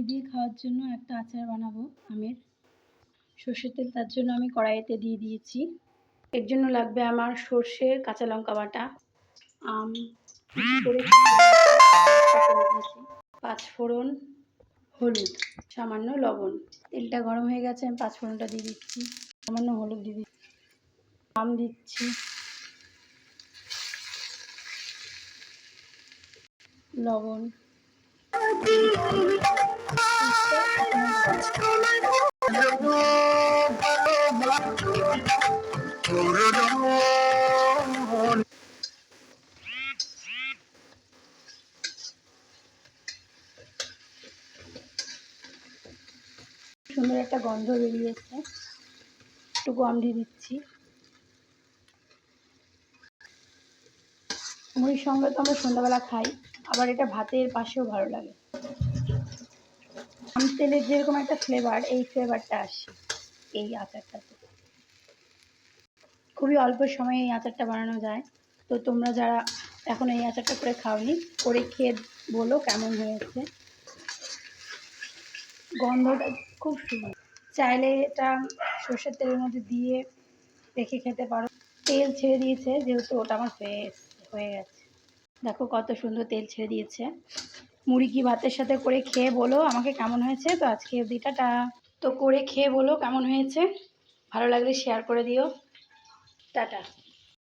দিয়ে খাওয়ার জন্য একটা আচার বানাবো আমের। সর্ষের তেল তার জন্য আমি কড়াইতে দিয়ে দিয়েছি। এর জন্য লাগবে আমার সর্ষে, কাঁচা লঙ্কা বাটা, আম করে দিয়েছি, 5 ফোড়ন, হলুদ, সামান্য লবণ। তেলটা গরম হয়ে গেছে, আমি 5 ফোড়নটা দিয়ে দিচ্ছি, সামান্য হলুদ দিয়ে দিচ্ছি, আম দিচ্ছি, লবণ, সুন্দর একটা গন্ধ বেরিয়েছে। একটু গম দিয়ে দিচ্ছি। মুড়ির সঙ্গে তো আমরা সন্ধ্যাবেলা খাই, আবার এটা ভাতের পাশেও ভালো লাগে। আম তেলের যেরকম একটা ফ্লেভার, এই ফ্লেভারটা আসে এই আচারটাতে। খুবই অল্প সময়ে এই আচারটা বানানো যায়। তো তোমরা যারা এখন এই আচারটা করে খাওনি, করে খেয়ে বলো কেমন হয়েছে। গন্ধটা খুব সুন্দর। চাইলে এটা সর্ষের তেলের মধ্যে দিয়ে রেখে খেতে পারো। তেল ছেড়ে দিয়েছে যেহেতু, ওটা আমার হয়ে গেছে। দেখো কত সুন্দর তেল ছেড়ে দিয়েছে। মুড়ি কি ভাতের সাথে করে খেয়ে বলো আমাকে কেমন হয়েছে। তো আজকে অবধি টাটা। তো করে খেয়ে বলো কেমন হয়েছে, ভালো লাগলে শেয়ার করে দিও। টাটা।